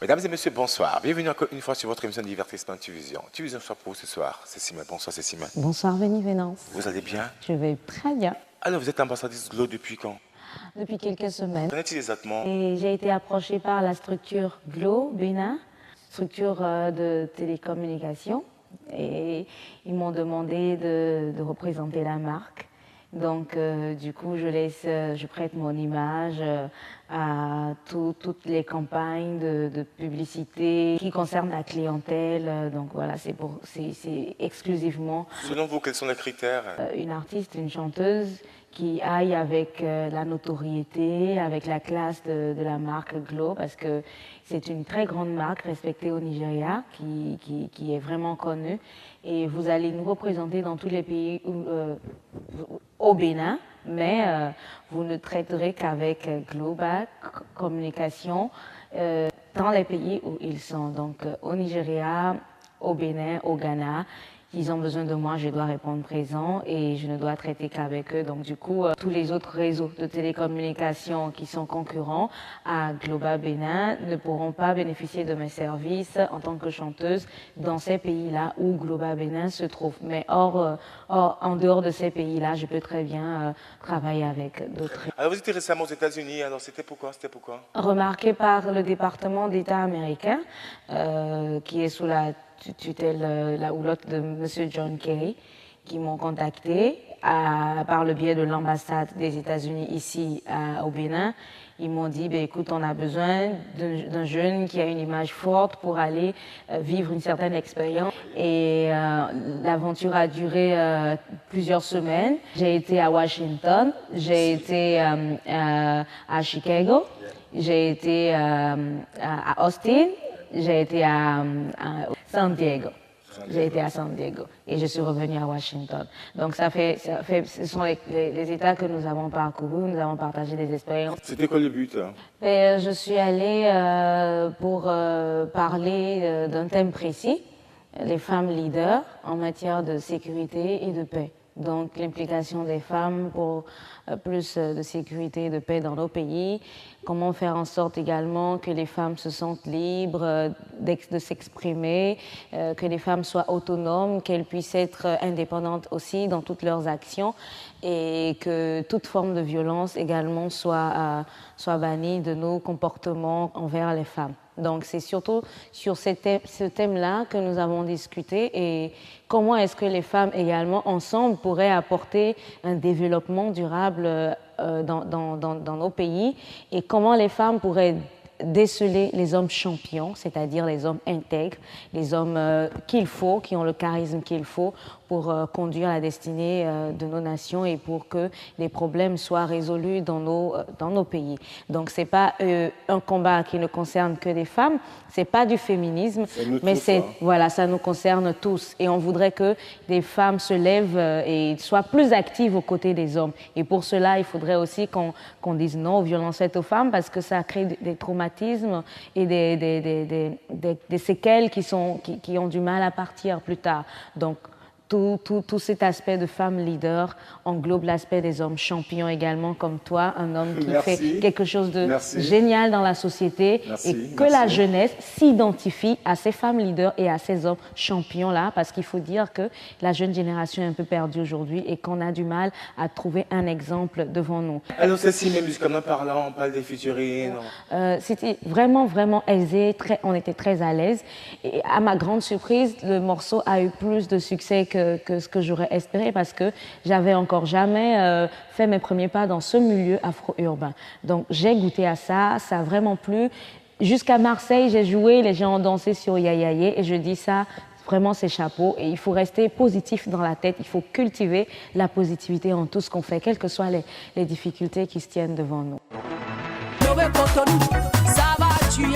Mesdames et messieurs, bonsoir. Bienvenue encore une fois sur votre émission de divertissement Tuvision. Tuvision soir pour vous ce soir. C'est Simon. Bonsoir, c'est Simon. Bonsoir, Vénance. Vous allez bien? Je vais très bien. Alors, vous êtes ambassadrice Glo depuis quand? Depuis quelques semaines. Qu'en est-il exactement? Et j'ai été approchée par la structure Glo Bénin, structure de télécommunication. Et ils m'ont demandé de représenter la marque. Donc, du coup, je prête mon image à toutes les campagnes de publicité qui concernent la clientèle. Donc, voilà, c'est exclusivement... Selon vous, quels sont les critères? Une artiste, une chanteuse qui aille avec la notoriété, avec la classe de la marque Glo, parce que c'est une très grande marque respectée au Nigeria, qui est vraiment connue. Et vous allez nous représenter dans tous les pays au Bénin, mais vous ne traiterez qu'avec Global Communication dans les pays où ils sont. Donc au Nigeria, au Bénin, au Ghana. Ils ont besoin de moi, je dois répondre présent et je ne dois traiter qu'avec eux. Donc du coup, tous les autres réseaux de télécommunications qui sont concurrents à Global Bénin ne pourront pas bénéficier de mes services en tant que chanteuse dans ces pays-là où Global Bénin se trouve. Mais en dehors de ces pays-là, je peux très bien travailler avec d'autres. Alors vous étiez récemment aux États-Unis, alors c'était pourquoi? Remarqué par le département d'État américain qui est sous la tutelle, la houlotte de M. John Kerry, qui m'ont contacté par le biais de l'ambassade des États-Unis ici au Bénin. Ils m'ont dit, écoute, on a besoin d'un jeune qui a une image forte pour aller vivre une certaine expérience. Et l'aventure a duré plusieurs semaines. J'ai été à Washington, j'ai été à Chicago, j'ai été à Austin, j'ai été à San Diego. J'ai été à San Diego et je suis revenue à Washington. Donc ce sont les États que nous avons parcourus, nous avons partagé des expériences. C'était quoi le but? Je suis allée pour parler d'un thème précis, les femmes leaders en matière de sécurité et de paix. Donc l'implication des femmes pour plus de sécurité et de paix dans nos pays. Comment faire en sorte également que les femmes se sentent libres de s'exprimer, que les femmes soient autonomes, qu'elles puissent être indépendantes aussi dans toutes leurs actions et que toute forme de violence également soit bannie de nos comportements envers les femmes. Donc c'est surtout sur ce thème-là que nous avons discuté et comment est-ce que les femmes également ensemble pourraient apporter un développement durable dans nos pays et comment les femmes pourraient déceler les hommes champions, c'est-à-dire les hommes intègres, les hommes qu'il faut, qui ont le charisme qu'il faut pour conduire la destinée de nos nations et pour que les problèmes soient résolus dans nos pays. Donc c'est pas un combat qui ne concerne que les femmes, c'est pas du féminisme, mais voilà, ça nous concerne tous et on voudrait que les femmes se lèvent et soient plus actives aux côtés des hommes. Et pour cela, il faudrait aussi qu'on dise non aux violences faites aux femmes parce que ça crée des traumatismes et des séquelles qui ont du mal à partir plus tard. Donc tout cet aspect de femme leader englobe l'aspect des hommes champions également, comme toi, un homme qui fait quelque chose de génial dans la société et que la jeunesse s'identifie à ces femmes leaders et à ces hommes champions-là, parce qu'il faut dire que la jeune génération est un peu perdue aujourd'hui et qu'on a du mal à trouver un exemple devant nous. Alors ceci, même musicalement parlant, on parle des featuring. C'était vraiment, vraiment aisé, on était très à l'aise et à ma grande surprise, le morceau a eu plus de succès que ce que j'aurais espéré parce que j'avais encore jamais fait mes premiers pas dans ce milieu afro-urbain. Donc j'ai goûté à ça, ça a vraiment plu. Jusqu'à Marseille, j'ai joué, les gens ont dansé sur Yayaye et je dis ça, vraiment c'est chapeau et il faut rester positif dans la tête, il faut cultiver la positivité en tout ce qu'on fait, quelles que soient les difficultés qui se tiennent devant nous. Ça va tuer.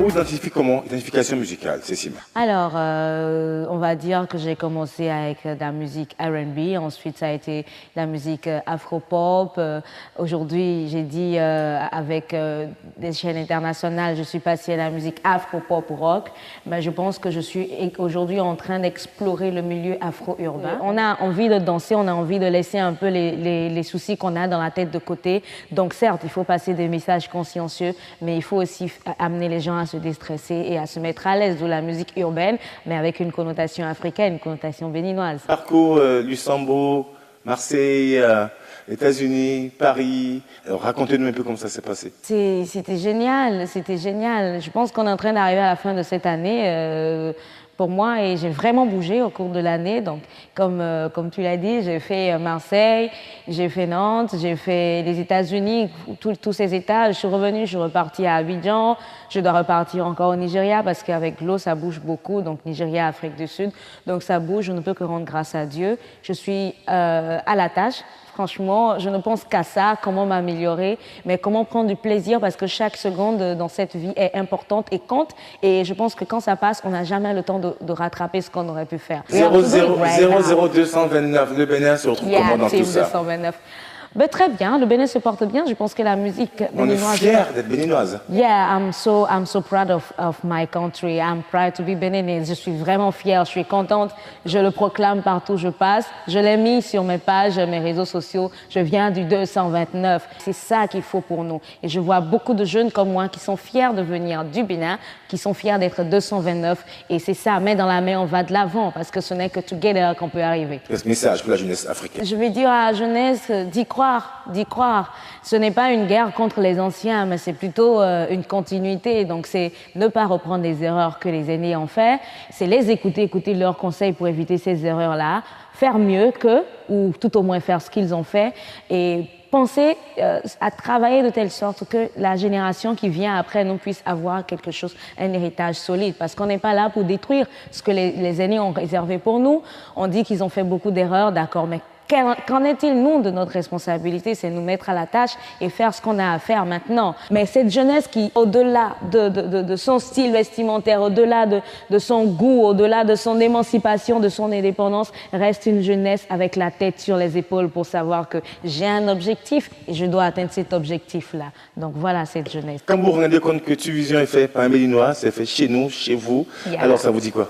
vous identifiez comment? Identification musicale, Cécile. Alors, on va dire que j'ai commencé avec de la musique R&B, ensuite ça a été de la musique afro-pop. Aujourd'hui, j'ai dit avec des chaînes internationales, je suis passée à la musique afro-pop rock. Mais je pense que je suis aujourd'hui en train d'explorer le milieu afro-urbain. On a envie de danser, on a envie de laisser un peu les soucis qu'on a dans la tête de côté. Donc certes, il faut passer des messages consciencieux, mais il faut aussi amener les gens à se déstresser et à se mettre à l'aise de la musique urbaine, mais avec une connotation africaine, une connotation béninoise. Parcours Luxembourg, Marseille, États-Unis, Paris. Alors racontez-nous un peu comment ça s'est passé. C'était génial, c'était génial. Je pense qu'on est en train d'arriver à la fin de cette année. Pour moi, et j'ai vraiment bougé au cours de l'année. Donc, comme tu l'as dit, j'ai fait Marseille, j'ai fait Nantes, j'ai fait les États-Unis, tous ces États. Je suis revenue, je suis repartie à Abidjan. Je dois repartir encore au Nigeria parce qu'avec l'eau, ça bouge beaucoup. Donc, Nigeria, Afrique du Sud. Donc, ça bouge. Je ne peux que rendre grâce à Dieu. Je suis à la tâche. Franchement, je ne pense qu'à ça, comment m'améliorer, mais comment prendre du plaisir parce que chaque seconde dans cette vie est importante et compte. Et je pense que quand ça passe, on n'a jamais le temps de rattraper ce qu'on aurait pu faire. 00229, le Bénin se retrouve comment dans tout ça? 229. Ben, très bien, le Bénin se porte bien. Je pense que la musique béninoise... On est fiers d'être béninoise. Yeah, I'm so proud of my country. I'm proud to be Beninese. Je suis vraiment fière, je suis contente. Je le proclame partout où je passe. Je l'ai mis sur mes pages, mes réseaux sociaux. Je viens du 229. C'est ça qu'il faut pour nous. Et je vois beaucoup de jeunes comme moi qui sont fiers de venir du Bénin, qui sont fiers d'être 229. Et c'est ça, main dans la main, on va de l'avant parce que ce n'est que together qu'on peut arriver. Quel message pour la jeunesse africaine? Je vais dire à la jeunesse d'y croire. Ce n'est pas une guerre contre les anciens, mais c'est plutôt une continuité. Donc, c'est ne pas reprendre les erreurs que les aînés ont fait. C'est les écouter leurs conseils pour éviter ces erreurs-là, faire mieux qu'eux, ou tout au moins faire ce qu'ils ont fait, et penser à travailler de telle sorte que la génération qui vient après nous puisse avoir quelque chose, un héritage solide. Parce qu'on n'est pas là pour détruire ce que les aînés ont réservé pour nous. On dit qu'ils ont fait beaucoup d'erreurs, d'accord, mais qu'en est-il, nous, de notre responsabilité? C'est nous mettre à la tâche et faire ce qu'on a à faire maintenant. Mais cette jeunesse qui, au-delà de son style vestimentaire, au-delà de son goût, au-delà de son émancipation, de son indépendance, reste une jeunesse avec la tête sur les épaules pour savoir que j'ai un objectif et je dois atteindre cet objectif-là. Donc voilà cette jeunesse. Quand vous vous rendez compte que Tuvision est fait par un Béninois, c'est fait chez nous, chez vous, alors ça vous dit quoi?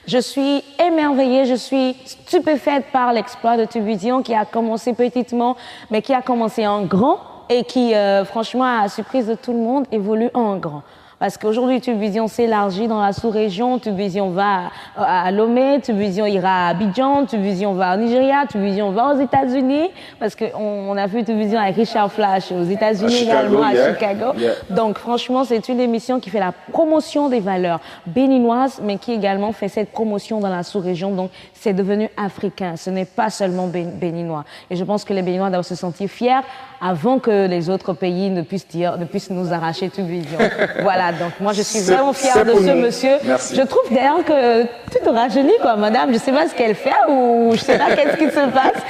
Je suis émerveillée, je suis stupéfaite par l'exploit de Tuvision qui a commencé petitement, mais qui a commencé en grand et qui, franchement, à la surprise de tout le monde, évolue en grand. Parce qu'aujourd'hui, Tuvision s'élargit dans la sous-région, Tuvision va à Lomé, Tuvision ira à Abidjan, Tuvision va au Nigeria, Tuvision va aux États-Unis, parce qu'on a vu Tuvision avec Richard Flash aux États-Unis également, à Chicago. Donc franchement, c'est une émission qui fait la promotion des valeurs béninoises, mais qui également fait cette promotion dans la sous-région. Donc c'est devenu africain, ce n'est pas seulement béninois. Et je pense que les Béninois doivent se sentir fiers avant que les autres pays ne puissent nous arracher Tuvision. Voilà. Donc moi je suis vraiment fière de ce monsieur. Merci. Je trouve d'ailleurs que tu te rajeunis quoi, madame. Je sais pas ce qu'elle fait ou je sais pas qu'est-ce qui se passe.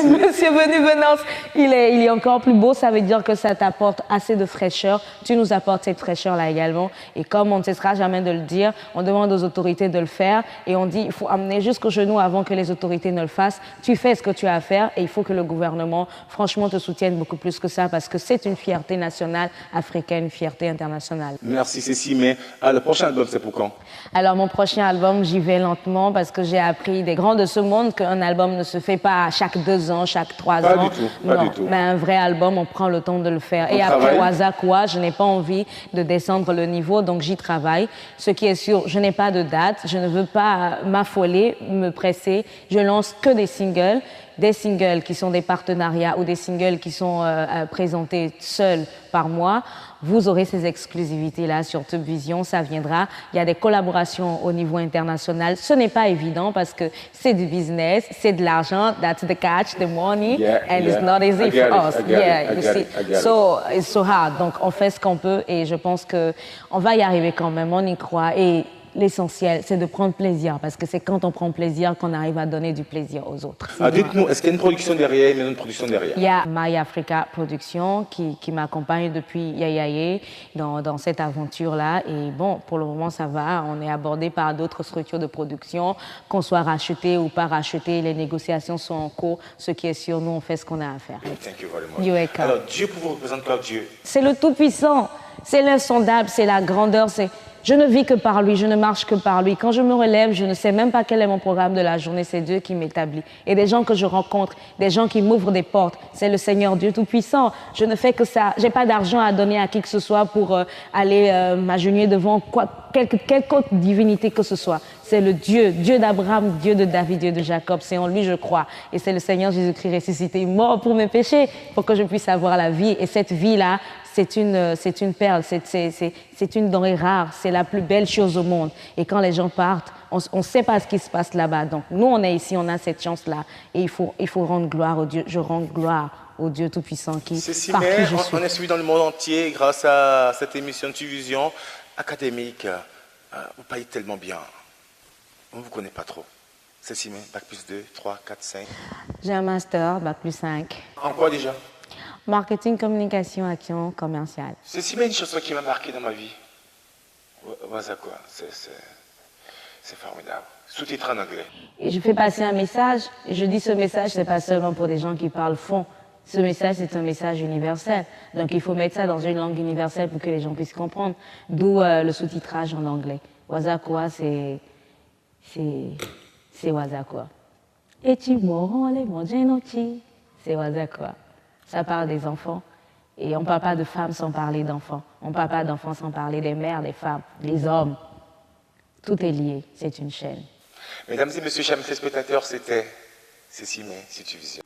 Monsieur Venance, il est encore plus beau. Ça veut dire que ça t'apporte assez de fraîcheur. Tu nous apportes cette fraîcheur là également. Et comme on ne cessera jamais de le dire, on demande aux autorités de le faire et on dit il faut amener jusqu'au genou avant que les autorités ne le fassent. Tu fais ce que tu as à faire et il faut que le gouvernement franchement te soutienne beaucoup plus que ça parce que c'est une fierté nationale africaine, une fierté internationale. Merci Cécile, mais le prochain album c'est pour quand? Alors mon prochain album, j'y vais lentement parce que j'ai appris des grands de ce monde qu'un album ne se fait pas chaque 2 ans, chaque 3 ans. Pas du tout. Mais un vrai album, on prend le temps de le faire. Et après Wazakwa, je n'ai pas envie de descendre le niveau, donc j'y travaille. Ce qui est sûr, je n'ai pas de date, je ne veux pas m'affoler, me presser. Je lance que des singles qui sont des partenariats ou des singles qui sont présentés seuls par moi. Vous aurez ces exclusivités-là sur Tuvision, ça viendra. Il y a des collaborations au niveau international. Ce n'est pas évident parce que c'est du business, c'est de l'argent. That's the catch, the money, it's not easy for us. You see. So it's so hard. Donc on fait ce qu'on peut et je pense que on va y arriver quand même. On y croit et l'essentiel, c'est de prendre plaisir, parce que c'est quand on prend plaisir qu'on arrive à donner du plaisir aux autres. Dites-nous, est-ce qu'il y a une production derrière, une maison de production derrière? Il y a My Africa Production qui m'accompagne depuis Yayaye dans cette aventure-là. Et bon, pour le moment, ça va. On est abordé par d'autres structures de production, qu'on soit racheté ou pas racheté. Les négociations sont en cours. Ce qui est sûr, nous, on fait ce qu'on a à faire. Thank you very much. You're welcome. Alors, Dieu pour vous représente quoi, Dieu? C'est le Tout-Puissant, c'est l'insondable, c'est la grandeur, je ne vis que par lui, je ne marche que par lui. Quand je me relève, je ne sais même pas quel est mon programme de la journée, c'est Dieu qui m'établit. Et des gens que je rencontre, des gens qui m'ouvrent des portes, c'est le Seigneur Dieu Tout-Puissant. Je ne fais que ça, j'ai pas d'argent à donner à qui que ce soit pour aller m'agenouiller devant quelque autre divinité que ce soit. C'est le Dieu d'Abraham, Dieu de David, Dieu de Jacob. C'est en lui je crois. Et c'est le Seigneur Jésus-Christ ressuscité, mort pour mes péchés, pour que je puisse avoir la vie. Et cette vie-là, c'est une perle, c'est une denrée rare, c'est la plus belle chose au monde. Et quand les gens partent, on ne sait pas ce qui se passe là-bas. Donc nous, on est ici, on a cette chance-là. Et il faut rendre gloire au Dieu. Je rends gloire au Dieu Tout-Puissant qui, par qui je suis. On est suivi dans le monde entier grâce à cette émission de Tuvision académique. Vous parlez tellement bien. On ne vous connaît pas trop. Cécimé, Bac plus 2, 3, 4, 5. J'ai un master, Bac plus 5. En quoi déjà? Marketing, communication, action commerciale. Cécimé, une chanson qui m'a marqué dans ma vie. Voilà quoi, c'est formidable. Sous-titré en anglais. Et je fais passer un message, et je dis ce message, c'est pas seulement pour des gens qui parlent fond. Ce message, c'est un message universel. Donc il faut mettre ça dans une langue universelle pour que les gens puissent comprendre. D'où le sous-titrage en anglais. Wazakwa, c'est Wazakwa. Et tu mourras les monjenochi, c'est Wazakwa. Ça parle des enfants. Et on ne parle pas de femmes sans parler d'enfants. On ne parle pas d'enfants sans parler des mères, des femmes, des hommes. Tout est lié, c'est une chaîne. Mesdames et messieurs, chers téléspectateurs, c'était Cécimé, Situvision.